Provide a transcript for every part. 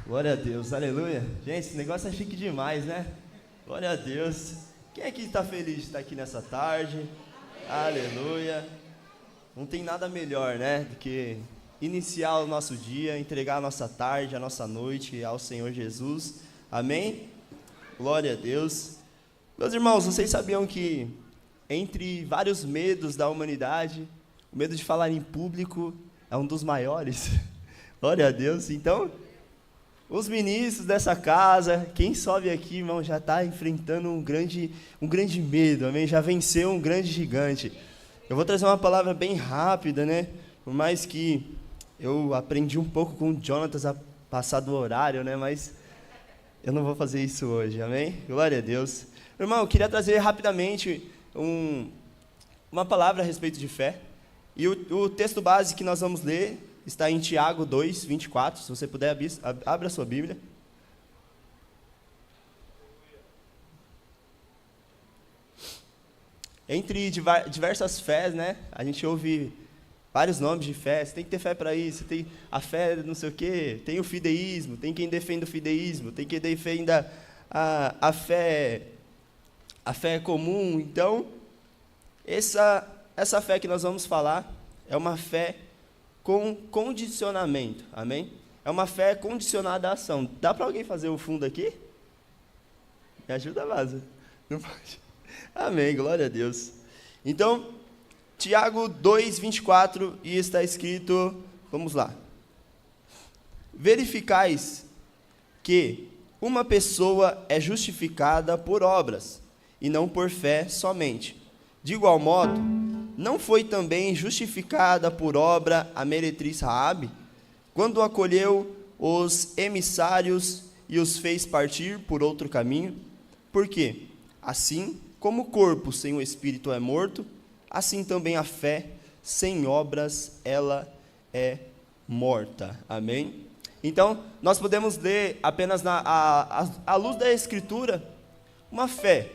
Glória a Deus, aleluia. Gente, esse negócio é chique demais, né? Glória a Deus. Quem aqui está feliz de estar aqui nessa tarde? Aleluia. Não tem nada melhor, né, do que iniciar o nosso dia, entregar a nossa tarde, a nossa noite ao Senhor Jesus. Amém? Glória a Deus. Meus irmãos, vocês sabiam que entre vários medos da humanidade, o medo de falar em público é um dos maiores? Glória a Deus. Então, os ministros dessa casa, quem sobe aqui, irmão, já está enfrentando um grande medo, amém? Já venceu um grande gigante. Eu vou trazer uma palavra bem rápida, né? Por mais que eu aprendi um pouco com o Jonatas a passar do horário, né? Mas eu não vou fazer isso hoje, amém? Glória a Deus. Irmão, eu queria trazer rapidamente uma palavra a respeito de fé. E o texto base que nós vamos ler está em Tiago 2, 24. Se você puder, abra a sua Bíblia. Entre diversas fés, né? A gente ouve vários nomes de fé. Você tem que ter fé para isso. Tem a fé não sei o quê. Tem o fideísmo. Tem quem defenda o fideísmo. Tem quem defenda a fé comum. Então, essa fé que nós vamos falar é uma fé com condicionamento, amém? É uma fé condicionada à ação. Dá para alguém fazer o fundo aqui? Me ajuda, Vaza. Não pode? Amém, glória a Deus. Então, Tiago 2, 24, e está escrito, vamos lá. Verificais que uma pessoa é justificada por obras, e não por fé somente. De igual modo, não foi também justificada por obra a meretriz Raabe, quando acolheu os emissários e os fez partir por outro caminho? Porque, assim como o corpo sem o espírito é morto, assim também a fé sem obras, ela é morta. Amém? Então, nós podemos ler apenas à luz da Escritura, uma fé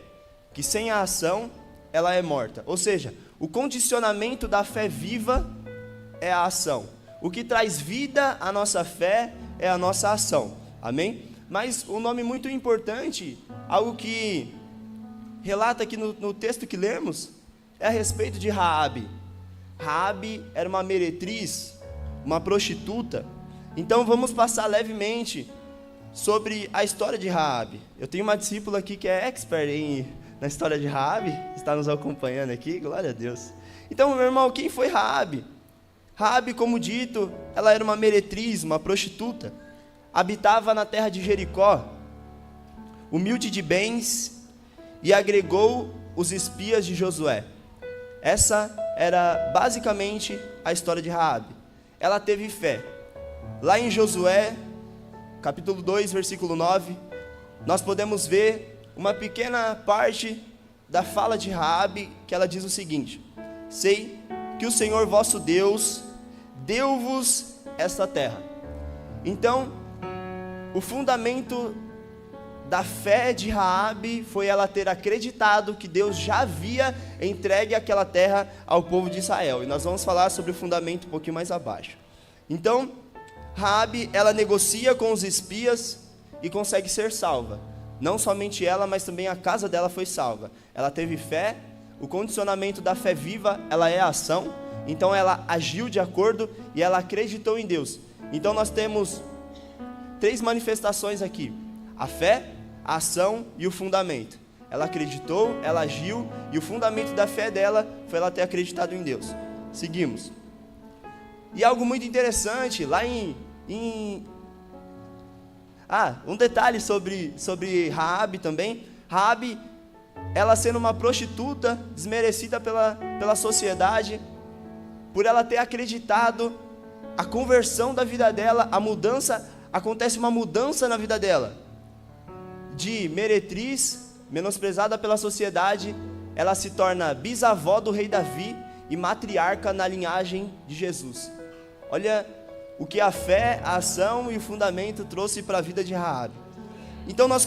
que sem a ação, ela é morta. Ou seja, o condicionamento da fé viva é a ação. O que traz vida à nossa fé é a nossa ação. Amém? Mas um nome muito importante, algo que relata aqui no texto que lemos, é a respeito de Raabe. Raabe era uma meretriz, uma prostituta. Então vamos passar levemente sobre a história de Raabe. Eu tenho uma discípula aqui que é expert na história de Raabe, está nos acompanhando aqui, glória a Deus. Então, meu irmão, quem foi Raabe? Raabe, como dito, ela era uma meretriz, uma prostituta, habitava na terra de Jericó, humilde de bens, e agregou os espias de Josué. Essa era basicamente a história de Raabe. Ela teve fé. Lá em Josué, capítulo 2, versículo 9, nós podemos ver uma pequena parte da fala de Raabe, que ela diz o seguinte: sei que o Senhor vosso Deus deu-vos esta terra. Então, o fundamento da fé de Raabe foi ela ter acreditado que Deus já havia entregue aquela terra ao povo de Israel. E nós vamos falar sobre o fundamento um pouquinho mais abaixo. Então, Raabe, ela negocia com os espias e consegue ser salva. Não somente ela, mas também a casa dela foi salva. Ela teve fé, o condicionamento da fé viva, ela é a ação. Então ela agiu de acordo e ela acreditou em Deus. Então nós temos 3 manifestações aqui: a fé, a ação e o fundamento. Ela acreditou, ela agiu, e o fundamento da fé dela foi ela ter acreditado em Deus. Seguimos. E algo muito interessante, lá um detalhe sobre Raabe também. Raabe, ela sendo uma prostituta, desmerecida pela sociedade, por ela ter acreditado, a conversão da vida dela, acontece uma mudança na vida dela. De meretriz, menosprezada pela sociedade, ela se torna bisavó do rei Davi e matriarca na linhagem de Jesus. Olha o que a fé, a ação e o fundamento trouxe para a vida de Raabe. Então nós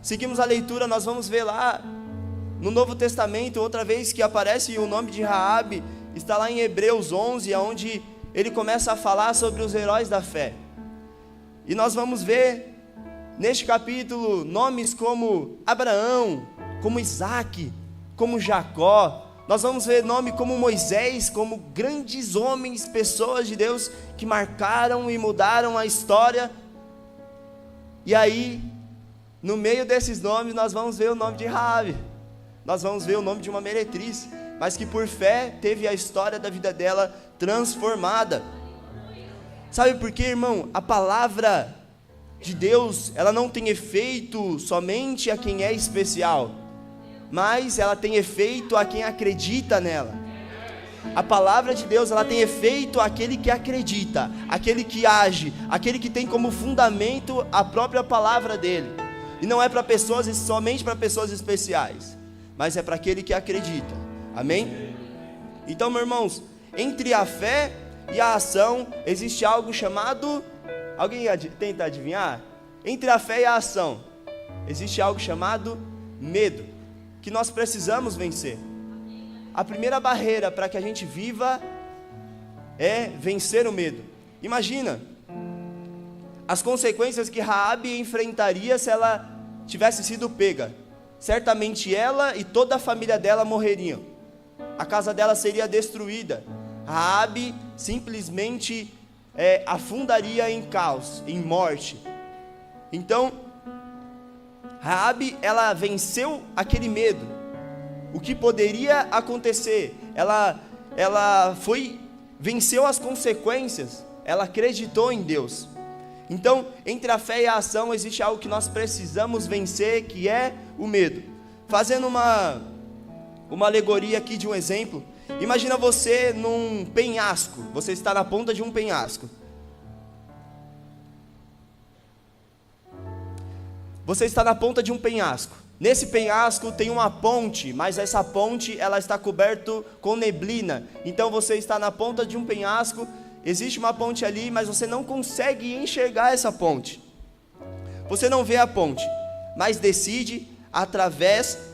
seguimos a leitura, nós vamos ver lá no Novo Testamento, outra vez que aparece o nome de Raabe, está lá em Hebreus 11, onde ele começa a falar sobre os heróis da fé. E nós vamos ver neste capítulo nomes como Abraão, como Isaac, como Jacó. Nós vamos ver nome como Moisés, como grandes homens, pessoas de Deus que marcaram e mudaram a história. E aí, no meio desses nomes, nós vamos ver o nome de Raabe. Nós vamos ver o nome de uma meretriz, mas que por fé teve a história da vida dela transformada. Sabe por quê, irmão? A palavra de Deus, ela não tem efeito somente a quem é especial, mas ela tem efeito a quem acredita nela. A palavra de Deus, ela tem efeito àquele que acredita, aquele que age, aquele que tem como fundamento a própria palavra dele. E não é para pessoas, somente para pessoas especiais, mas é para aquele que acredita. Amém? Então, meus irmãos, entre a fé e a ação existe algo chamado... Alguém tenta adivinhar? Entre a fé e a ação existe algo chamado medo, que nós precisamos vencer. A primeira barreira para que a gente viva é vencer o medo. Imagina as consequências que Raabe enfrentaria se ela tivesse sido pega. Certamente ela e toda a família dela morreriam. A casa dela seria destruída. Raabe simplesmente afundaria em caos, em morte. Então, Raabe, ela venceu aquele medo. O que poderia acontecer? Ela venceu as consequências. Ela acreditou em Deus. Então, entre a fé e a ação existe algo que nós precisamos vencer, que é o medo. Fazendo uma alegoria aqui de um exemplo, imagina você num penhasco, você está na ponta de um penhasco. Você está na ponta de um penhasco. Nesse penhasco tem uma ponte, mas essa ponte ela está coberta com neblina. Então você está na ponta de um penhasco, existe uma ponte ali, mas você não consegue enxergar essa ponte. Você não vê a ponte, mas decide atravessar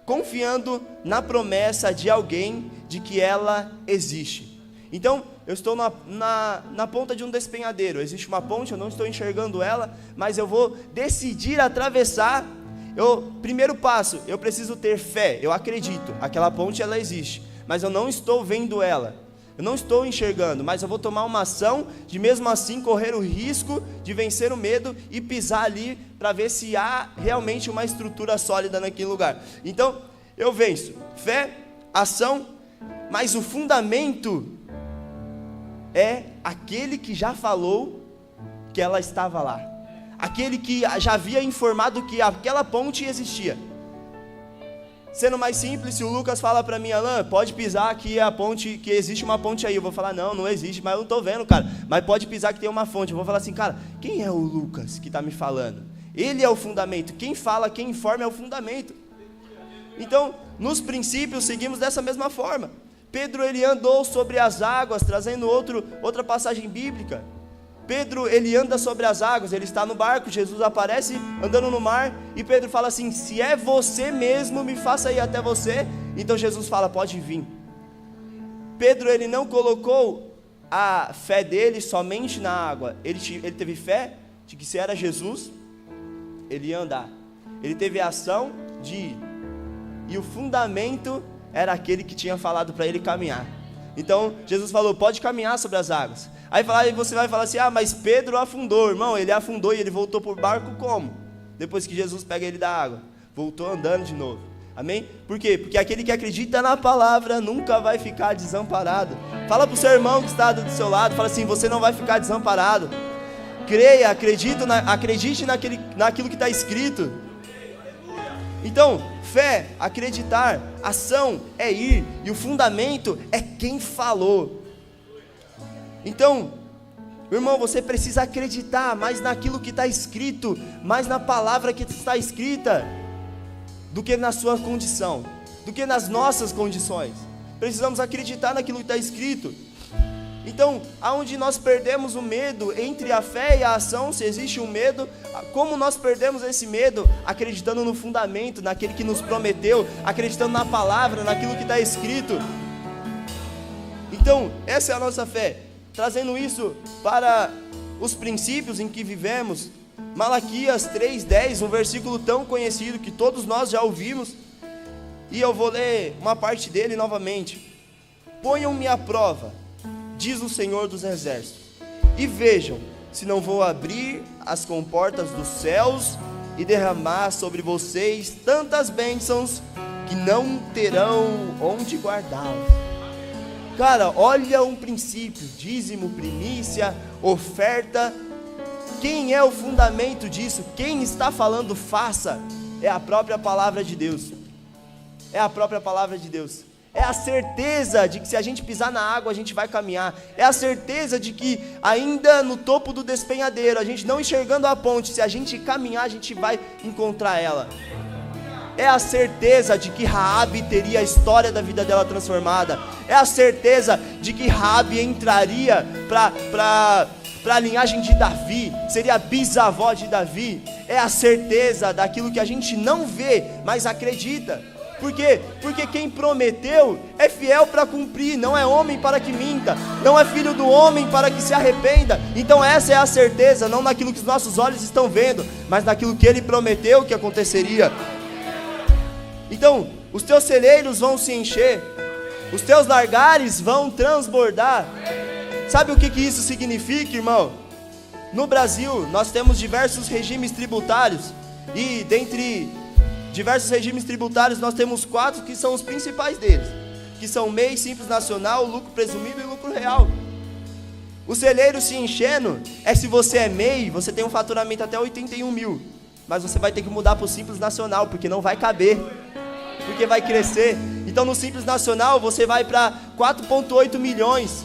confiando na promessa de alguém de que ela existe. Então, eu estou na ponta de um despenhadeiro, existe uma ponte, eu não estou enxergando ela, mas eu vou decidir atravessar. Primeiro passo, eu preciso ter fé, eu acredito, aquela ponte ela existe, mas eu não estou vendo ela, eu não estou enxergando, mas eu vou tomar uma ação de mesmo assim correr o risco de vencer o medo e pisar ali para ver se há realmente uma estrutura sólida naquele lugar. Então, eu venço, fé, ação, mas o fundamento é aquele que já falou que ela estava lá, aquele que já havia informado que aquela ponte existia. Sendo mais simples, se o Lucas fala para mim, Alan, pode pisar que a ponte, que existe uma ponte aí, eu vou falar, não existe, mas eu não estou vendo, cara, mas pode pisar que tem uma fonte. Eu vou falar assim, cara, quem é o Lucas que está me falando? Ele é o fundamento, quem fala, quem informa é o fundamento. Então, nos princípios, seguimos dessa mesma forma. Pedro, ele andou sobre as águas, trazendo outra passagem bíblica. Pedro, ele anda sobre as águas, ele está no barco, Jesus aparece andando no mar, e Pedro fala assim, se é você mesmo, me faça ir até você. Então Jesus fala, pode vir. Pedro, ele não colocou a fé dele somente na água, ele teve fé de que se era Jesus, ele ia andar. Ele teve a ação de ir, e o fundamento era aquele que tinha falado para ele caminhar. Então Jesus falou, pode caminhar sobre as águas. Aí você vai falar assim, mas Pedro afundou. Irmão, ele afundou e ele voltou por barco como? Depois que Jesus pega ele da água, voltou andando de novo. Amém? Por quê? Porque aquele que acredita na palavra nunca vai ficar desamparado. Fala para o seu irmão que está do seu lado, fala assim, você não vai ficar desamparado. Creia, acredite naquilo que está escrito. Então, fé, acreditar, ação é ir, e o fundamento é quem falou. Então, irmão, você precisa acreditar mais naquilo que está escrito, mais na palavra que está escrita, do que na sua condição, do que nas nossas condições. Precisamos acreditar naquilo que está escrito. Então, aonde nós perdemos o medo entre a fé e a ação, se existe um medo, como nós perdemos esse medo? Acreditando no fundamento, naquele que nos prometeu, acreditando na palavra, naquilo que está escrito. Então, essa é a nossa fé. trazendo isso para os princípios em que vivemos, Malaquias 3:10, um versículo tão conhecido que todos nós já ouvimos, e eu vou ler uma parte dele novamente. Ponham-me à prova, diz o Senhor dos Exércitos, e vejam se não vou abrir as comportas dos céus e derramar sobre vocês tantas bênçãos que não terão onde guardá-las. Cara, olha um princípio: dízimo, primícia, oferta. Quem é o fundamento disso? Quem está falando faça? É a própria palavra de Deus. É a própria palavra de Deus. É a certeza de que se a gente pisar na água a gente vai caminhar. É a certeza de que ainda no topo do despenhadeiro, a gente não enxergando a ponte, se a gente caminhar a gente vai encontrar ela. É a certeza de que Raabe teria a história da vida dela transformada. É a certeza de que Raabe entraria para a linhagem de Davi, seria bisavó de Davi. É a certeza daquilo que a gente não vê, mas acredita. Por quê? Porque quem prometeu é fiel para cumprir, não é homem para que minta, não é filho do homem para que se arrependa. Então essa é a certeza, não naquilo que os nossos olhos estão vendo, mas naquilo que ele prometeu que aconteceria. Então, os teus celeiros vão se encher, os teus largares vão transbordar. Sabe o que isso significa, irmão? No Brasil, nós temos diversos regimes tributários, e dentre diversos regimes tributários, nós temos 4 que são os principais deles, que são MEI, Simples Nacional, lucro presumido e lucro real. O celeiro se enchendo é se você é MEI, você tem um faturamento até 81 mil, mas você vai ter que mudar para o Simples Nacional, porque não vai caber, porque vai crescer. Então no Simples Nacional você vai para 4,8 milhões.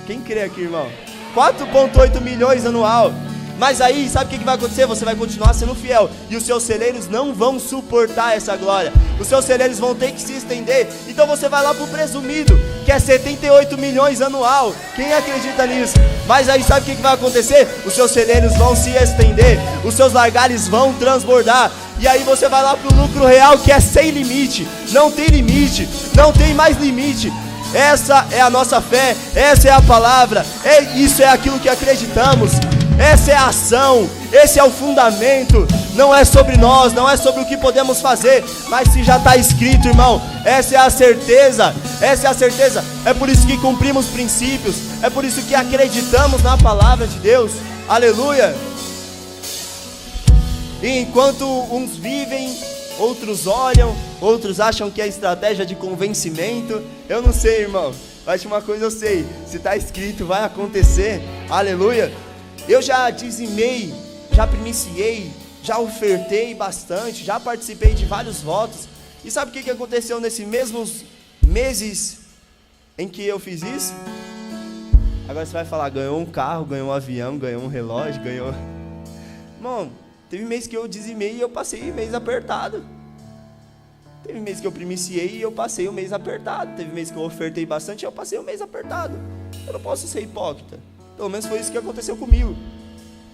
Quem crê aqui, irmão? 4,8 milhões anual. Mas aí, sabe o que vai acontecer? Você vai continuar sendo fiel, e os seus celeiros não vão suportar essa glória. Os seus celeiros vão ter que se estender. Então você vai lá para o presumido, que é 78 milhões anual. Quem acredita nisso? Mas aí sabe o que vai acontecer? Os seus celeiros vão se estender, os seus largares vão transbordar. E aí você vai lá para o lucro real, que é sem limite. Não tem limite, não tem mais limite. Essa é a nossa fé, essa é a palavra, isso é aquilo que acreditamos. Essa é a ação, esse é o fundamento. Não é sobre nós, não é sobre o que podemos fazer, mas se já está escrito, irmão, essa é a certeza, essa é a certeza. É por isso que cumprimos princípios, é por isso que acreditamos na palavra de Deus. Aleluia. E enquanto uns vivem, outros olham, outros acham que é estratégia de convencimento. Eu não sei, irmão, mas uma coisa eu sei: se está escrito, vai acontecer. Aleluia. Eu já dizimei, já primiciei, já ofertei bastante, já participei de vários votos. E sabe o que aconteceu nesses mesmos meses em que eu fiz isso? Agora você vai falar: ganhou um carro, ganhou um avião, ganhou um relógio, ganhou... Irmão, teve mês que eu dizimei e eu passei mês apertado. Teve mês que eu primiciei e eu passei o mês apertado. Teve mês que eu ofertei bastante e eu passei o mês apertado. Eu não posso ser hipócrita. Pelo menos foi isso que aconteceu comigo.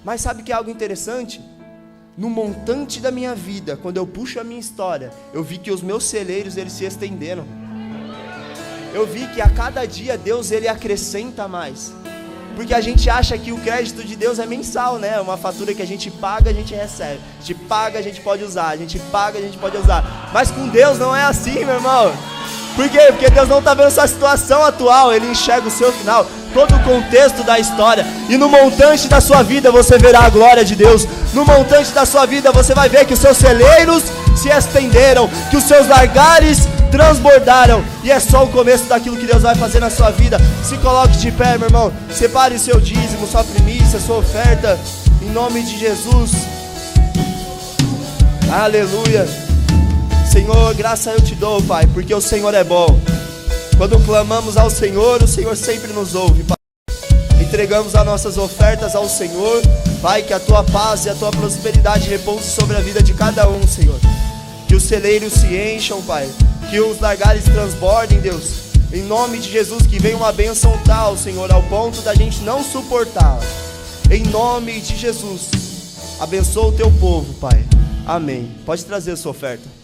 Mas sabe que é algo interessante? No montante da minha vida, quando eu puxo a minha história, eu vi que os meus celeiros, eles se estenderam. Eu vi que a cada dia Deus, ele acrescenta mais. Porque a gente acha que o crédito de Deus é mensal, né? Uma fatura que a gente paga, a gente recebe. A gente paga, a gente pode usar. A gente paga, a gente pode usar. Mas com Deus não é assim, meu irmão. Por quê? Porque Deus não está vendo sua situação atual, Ele enxerga o seu final, todo o contexto da história. E no montante da sua vida você verá a glória de Deus. No montante da sua vida você vai ver que os seus celeiros se estenderam, que os seus largares transbordaram. E é só o começo daquilo que Deus vai fazer na sua vida. Se coloque de pé, meu irmão. Separe o seu dízimo, sua primícia, sua oferta, em nome de Jesus. Aleluia. Senhor, graça eu te dou, Pai, porque o Senhor é bom. Quando clamamos ao Senhor, o Senhor sempre nos ouve, Pai. Entregamos as nossas ofertas ao Senhor, Pai, que a Tua paz e a Tua prosperidade repouse sobre a vida de cada um, Senhor. Que os celeiros se encham, Pai, que os largares transbordem, Deus. Em nome de Jesus, que venha uma bênção tal, Senhor, ao ponto da gente não suportar. Em nome de Jesus, abençoa o Teu povo, Pai. Amém. Pode trazer a sua oferta.